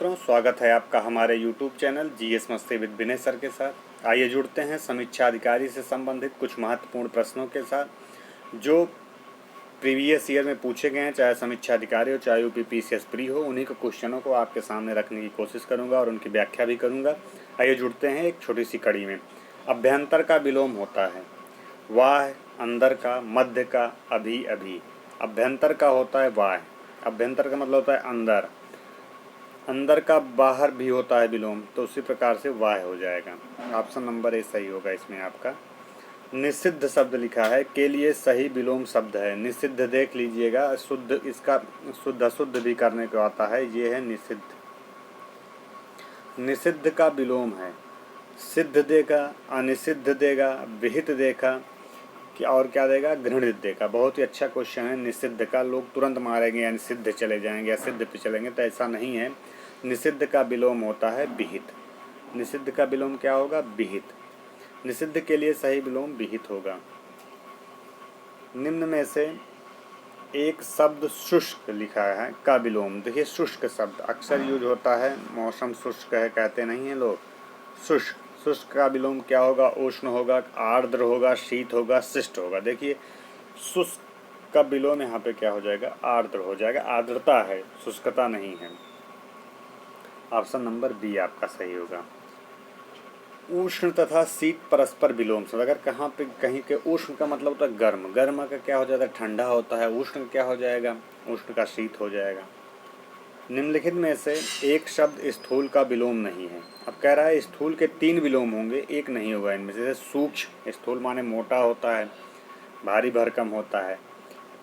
मित्रों, स्वागत है आपका हमारे YouTube चैनल जीएस मस्ती विद विनय सर के साथ। आइए जुड़ते हैं समीक्षा अधिकारी से संबंधित कुछ महत्वपूर्ण प्रश्नों के साथ जो प्रीवियस ईयर में पूछे गए हैं, चाहे समीक्षा अधिकारी हो चाहे यूपीपीसीएस प्री हो। उन्हीं के क्वेश्चनों को आपके सामने रखने की कोशिश करूँगा और उनकी व्याख्या भी करूँगा। आइए जुड़ते हैं एक छोटी सी कड़ी में। अभ्यंतर का विलोम होता है वाह, अंदर का, मध्य का, अभी अभी। अभ्यंतर का होता है वाह, अभ्यंतर का मतलब होता है अंदर, अंदर का बाहर भी होता है विलोम, तो उसी प्रकार से वाह हो जाएगा। ऑप्शन नंबर ए सही होगा इसमें आपका। निषिद्ध शब्द लिखा है के लिए सही विलोम शब्द है। निषिद्ध देख लीजिएगा, शुद्ध इसका शुद्ध अशुद्ध भी करने को आता है, ये है निषिद्ध। निषिद्ध का विलोम है सिद्ध देगा, अनिषिद्ध देगा, विहित देखा कि और क्या देगा, घृणित देगा। बहुत ही अच्छा क्वेश्चन है। निषिद्ध का लोग तुरंत मारेंगे या निषिद्ध चले जाएंगे या सिद्ध पे चलेंगे, तो ऐसा नहीं है। निषिद्ध का विलोम होता है विहित। निषिद्ध का विलोम क्या होगा, विहित। निषिद्ध के लिए सही विलोम विहित होगा। निम्न में से एक शब्द शुष्क लिखा है का विलोम। देखिए, शुष्क शब्द अक्सर यूज होता है, मौसम शुष्क है कहते नहीं है लोग, शुष्क। शुष्क का विलोम क्या होगा, उष्ण होगा, आर्द्र होगा, शीत होगा, शिष्ट होगा। देखिए, शुष्क का विलोम यहाँ पे क्या हो जाएगा, आर्द्र हो जाएगा। आर्द्रता है, शुष्कता नहीं है। ऑप्शन नंबर बी आपका सही होगा। उष्ण तथा शीत परस्पर विलोम से, अगर कहाँ पे कहीं के उष्ण का मतलब होता है गर्म, गर्म का क्या हो जाता है, ठंडा होता है। उष्ण का क्या हो जाएगा, उष्ण का शीत हो जाएगा। निम्नलिखित में से एक शब्द स्थूल का विलोम नहीं है। अब कह रहा है स्थूल के 3 विलोम होंगे, एक नहीं होगा इनमें से। सूक्ष्म, स्थूल माने मोटा होता है, भारी भरकम होता है।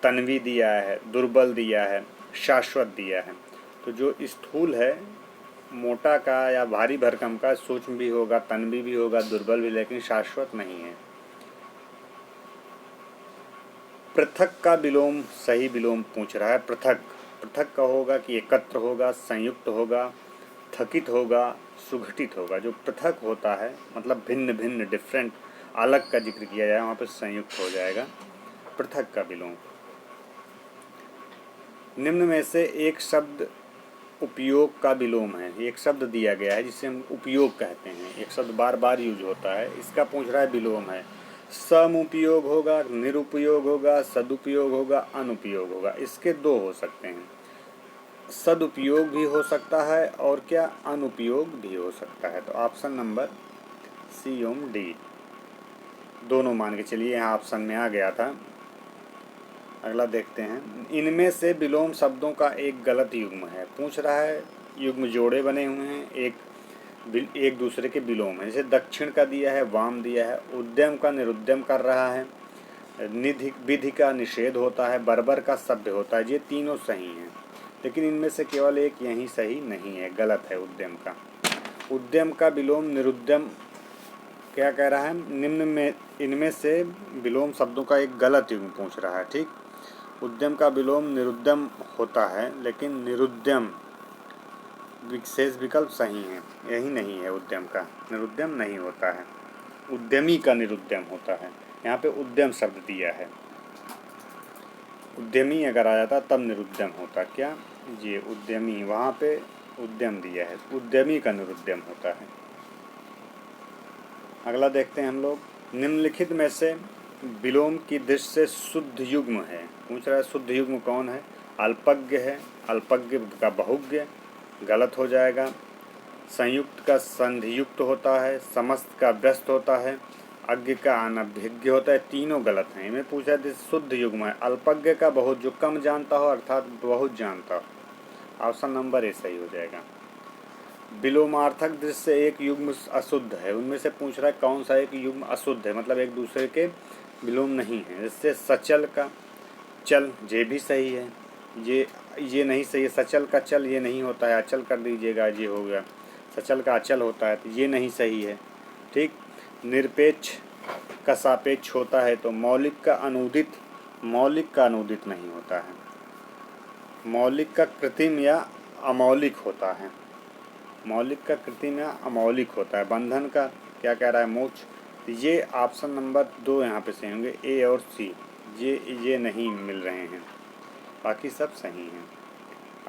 तन्वी दिया है, दुर्बल दिया है, शाश्वत दिया है। तो जो स्थूल है, मोटा का या भारी भरकम का, सूक्ष्म भी होगा, तन्वी भी होगा, दुर्बल भी, लेकिन शाश्वत नहीं है। पृथक का विलोम सही विलोम पूछ रहा है। पृथक, पृथक का होगा कि एकत्र होगा, संयुक्त होगा, थकित होगा, सुघटित होगा। जो पृथक होता है मतलब भिन्न भिन्न, डिफरेंट, अलग का जिक्र किया जाए, वहाँ पे संयुक्त हो जाएगा पृथक का विलोम। निम्न में से एक शब्द उपयोग का विलोम है। एक शब्द दिया गया है जिसे हम उपयोग कहते हैं, एक शब्द बार बार यूज होता है, इसका पूछ रहा है विलोम है। समुपयोग होगा, निरुपयोग होगा, सदुपयोग होगा, अनुपयोग होगा। इसके 2 हो सकते हैं, सदुपयोग भी हो सकता है और क्या, अनुपयोग भी हो सकता है। तो ऑप्शन नंबर सी एवं डी दोनों मान के चलिए, यहाँ ऑप्शन में आ गया था। अगला देखते हैं। इनमें से विलोम शब्दों का एक गलत युग्म है। पूछ रहा है, युग्म जोड़े बने हुए हैं, एक दूसरे के विलोम है। जैसे दक्षिण का दिया है, वाम दिया है, उद्यम का निरुद्यम कर रहा है, निधि विधि का निषेध होता है, बर्बर का सभ्य होता है। ये तीनों सही हैं, लेकिन इनमें से केवल एक यही सही नहीं है, गलत है उद्यम का। उद्यम का विलोम निरुद्यम क्या कह रहा है, निम्न में इनमें से विलोम शब्दों का एक गलत युग्म पूछ रहा है। ठीक, उद्यम का विलोम निरुद्यम होता है, लेकिन निरुद्यम विशेष विकल्प सही है, यही नहीं है। उद्यम का निरुद्यम नहीं होता है, उद्यमी का निरुद्यम होता है। यहाँ पे उद्यम शब्द दिया है, उद्यमी अगर आ जाता तब निरुद्यम होता। क्या, ये उद्यमी, वहाँ पे उद्यम दिया है, उद्यमी का निरुद्यम होता है। अगला देखते हैं हम लोग। निम्नलिखित में से विलोम की दृष्टि से शुद्ध युग्म है। पूछ रहा है शुद्ध युग्म कौन है। अल्पज्ञ है, अल्पज्ञ का बहुज्ञ, गलत हो जाएगा। संयुक्त का संधियुक्त होता है, समस्त का व्यस्त होता है, अज्ञ का अनभिज्ञ होता है। तीनों गलत हैं। इनमें पूछा है शुद्ध युग्म है। अल्पज्ञ का बहुत, जो कम जानता हो अर्थात बहुत जानता हो। ऑप्शन नंबर ए सही हो जाएगा। विलोमार्थक दृष्टि से एक युग्म अशुद्ध है। उनमें से पूछ रहा है कौन सा एक युग्म अशुद्ध है, मतलब एक दूसरे के विलोम नहीं है। जैसे सचल का चल, ये भी सही है, ये नहीं सही है। सचल का चल ये नहीं होता है, अचल कर दीजिएगा, ये हो गया। सचल का अचल होता है, तो ये नहीं सही है। ठीक, निरपेक्ष का सापेक्ष होता है, तो मौलिक का अनुदित, मौलिक का अनुदित नहीं होता है। मौलिक का कृत्रिम या अमौलिक होता है, मौलिक का कृत्रिम या अमौलिक होता है। बंधन का क्या कह रहा है, मोक्ष। ये ऑप्शन नंबर 2 यहाँ पे सही होंगे, ए और सी। ये नहीं मिल रहे हैं, बाकी सब सही हैं।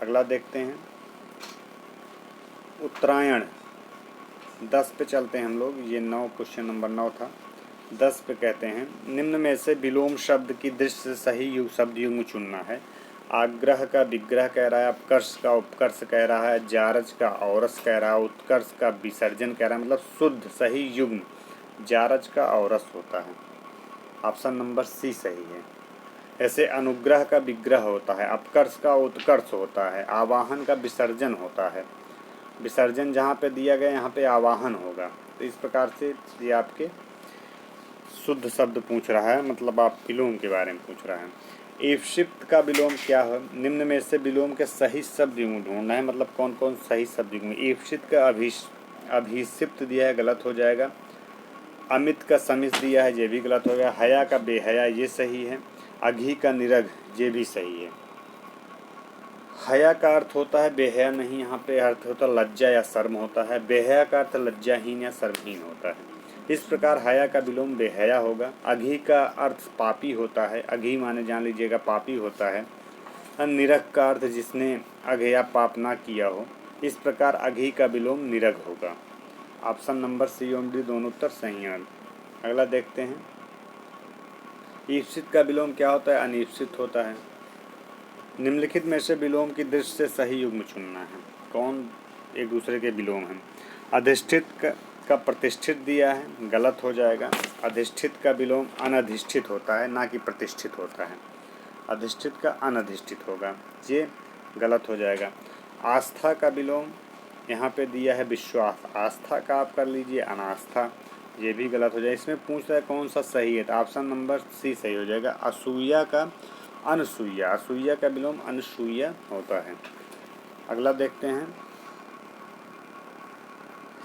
अगला देखते हैं। उत्तरायण 10 पे चलते हैं हम लोग। ये 9 क्वेश्चन नंबर 9 था। 10 पे कहते हैं निम्न में से विलोम शब्द की दृष्टि से सही शब्द युग्म चुनना है। आग्रह का विग्रह कह रहा है, अपकर्ष का उपकर्ष कह रहा है, जारज का औरस कह रहा है, उत्कर्ष का विसर्जन कह रहा है। मतलब शुद्ध सही युग्म जारज का औरस होता है। ऑप्शन नंबर सी सही है। ऐसे अनुग्रह का विग्रह होता है, अपकर्ष का उत्कर्ष होता है, आवाहन का विसर्जन होता है। विसर्जन जहाँ पे दिया गया यहाँ पे आवाहन होगा। तो इस प्रकार से ये आपके शुद्ध शब्द पूछ रहा है, मतलब आप विलोम के बारे में पूछ रहा है। ईप्सित का विलोम क्या है? निम्न में से विलोम के सही शब्द ढूंढना है, मतलब कौन कौन सही शब्द ढूंढना। ईप्सित का अभिषिप्त दिया है, गलत हो जाएगा। अमित का समित दिया है, ये भी गलत हो गया। हया का बेहया, ये सही है। अघी का निरघ, ये भी सही है। हया का अर्थ होता है बेहया नहीं, यहाँ पे अर्थ होता है लज्जा या शर्म होता है। बेहया का अर्थ लज्जाहीन या शर्महीन होता है। इस प्रकार हया का विलोम बेहया होगा। अघी का अर्थ पापी होता है, अघी माने जान लीजिएगा पापी होता है। निरघ का अर्थ जिसने अघया पाप ना किया हो। इस प्रकार अघी का विलोम निरघ होगा। ऑप्शन नंबर सी और डी दोनों उत्तर सही हैं। अगला देखते हैं। ईप्सित का विलोम क्या होता है? अनिप्सित होता है। निम्नलिखित में से विलोम की दृष्टि से सही युग्म चुनना है। कौन एक दूसरे के विलोम हैं? अधिष्ठित का प्रतिष्ठित दिया है, गलत हो जाएगा। अधिष्ठित का विलोम अनधिष्ठित होता है, ना कि प्रतिष्ठित होता है। अधिष्ठित का अनधिष्ठित होगा, ये गलत हो जाएगा। आस्था का विलोम यहाँ पे दिया है विश्वास, आस्था का आप कर लीजिए अनास्था, ये भी गलत हो जाएगा। इसमें पूछ रहा है कौन सा सही है, तो ऑप्शन नंबर सी सही हो जाएगा। असूया का अनसूया, असूया का विलोम अनसूया होता है। अगला देखते हैं।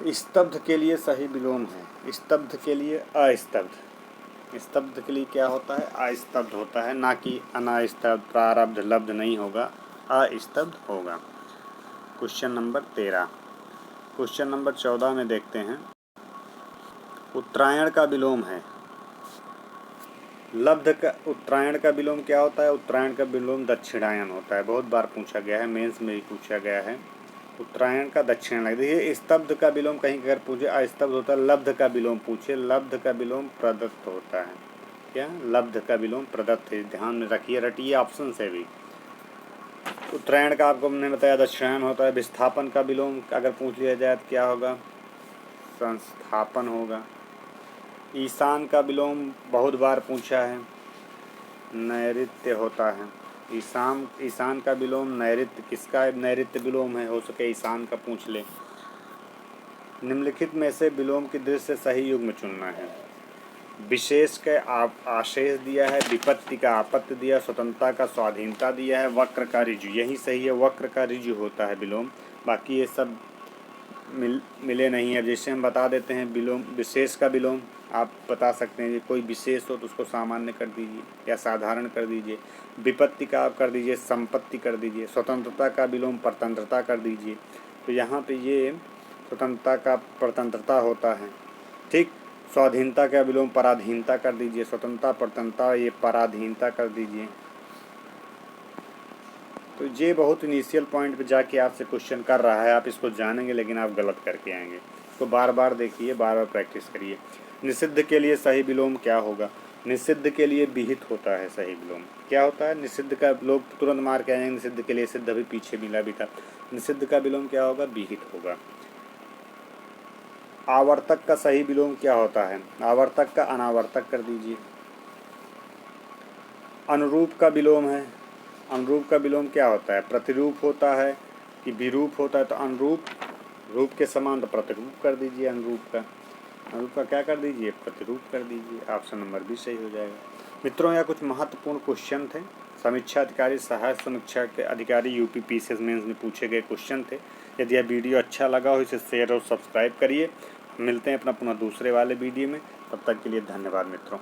स्तब्ध के लिए सही विलोम है। स्तब्ध के लिए अस्तब्ध। स्तब्ध के लिए क्या होता है? अस्तब्ध होता है, ना कि अनास्तब्ध। प्रारब्ध लब्ध नहीं होगा, अस्तब्ध होगा। Question number 13। क्वेश्चन नंबर 14 में देखते हैं। उत्तरायण का विलोम है लब्ध का। उत्तरायण का विलोम क्या होता है? उत्तरायण का विलोम दक्षिणायन होता है। बहुत बार पूछा गया है, मेंस में भी पूछा गया है। उत्तरायण का दक्षिणायन। देखिए स्तब्ध का विलोम कहीं अगर पूछे अस्तब्ध होता है। लब्ध का विलोम पूछे, लब्ध का विलोम प्रदत्त होता है। क्या? लब्ध का विलोम प्रदत्त है। ध्यान में रखिए, रटिए ऑप्शन से भी। उत्तरायण का आपको हमने बताया दक्षिणायन होता है। विस्थापन का विलोम अगर पूछ लिया जाए तो क्या होगा? संस्थापन होगा। ईशान का विलोम बहुत बार पूछा है, नैऋत्य होता है। ईशान का विलोम नैऋत्य। किसका नैऋत्य विलोम है? हो सके ईशान का पूछ ले। निम्नलिखित में से विलोम की दृष्टि से सही युग्म चुनना है। विशेष का आशेष दिया है, विपत्ति का आपत्ति दिया, स्वतंत्रता का स्वाधीनता दिया है, वक्र का ऋजु, यही सही है। वक्र का ऋजु होता है विलोम, बाकी ये सब मिले नहीं है। जैसे हम बता देते हैं विलोम, विशेष का विलोम आप बता सकते हैं। कोई विशेष हो तो उसको सामान्य कर दीजिए या साधारण कर दीजिए। विपत्ति का आप कर दीजिए संपत्ति कर दीजिए। स्वतंत्रता का विलोम परतंत्रता कर दीजिए। तो यहाँ पे ये स्वतंत्रता का परतंत्रता होता है, ठीक। स्वाधीनता का विलोम पराधीनता कर दीजिए। स्वतंत्रता परतंत्रता, ये पराधीनता कर दीजिए। तो ये बहुत इनिशियल पॉइंट पे जाके आपसे क्वेश्चन कर रहा है, आप इसको जानेंगे लेकिन आप गलत करके आएंगे। तो बार बार देखिए, बार बार प्रैक्टिस करिए। निषिद्ध के लिए सही विलोम क्या होगा? निषिद्ध के लिए विहित होता है सही विलोम। क्या होता है? निषिद्ध का लोग तुरंत मार के आएंगे निषिद्ध के लिए, सिद्ध अभी पीछे मिला भी था। निषिद्ध का विलोम क्या होगा? विहित होगा। आवर्तक का सही विलोम क्या होता है? आवर्तक का अनावर्तक कर दीजिए। अनुरूप का विलोम है। अनुरूप का विलोम क्या होता है? प्रतिरूप होता है कि विरूप होता है? तो अनुरूप, रूप के समान तो प्रतिरूप कर दीजिए। अनुरूप का क्या कर दीजिए? प्रतिरूप कर दीजिए। ऑप्शन नंबर भी सही हो जाएगा। मित्रों, यह कुछ महत्वपूर्ण क्वेश्चन थे। समीक्षा अधिकारी, सहायक समीक्षा के अधिकारी यूपी पीसीएस मेंस में पूछे गए क्वेश्चन थे। यदि यह वीडियो अच्छा लगा हो इसे शेयर और सब्सक्राइब करिए। मिलते हैं अपना पुनः दूसरे वाले वीडियो में। तब तक के लिए धन्यवाद मित्रों।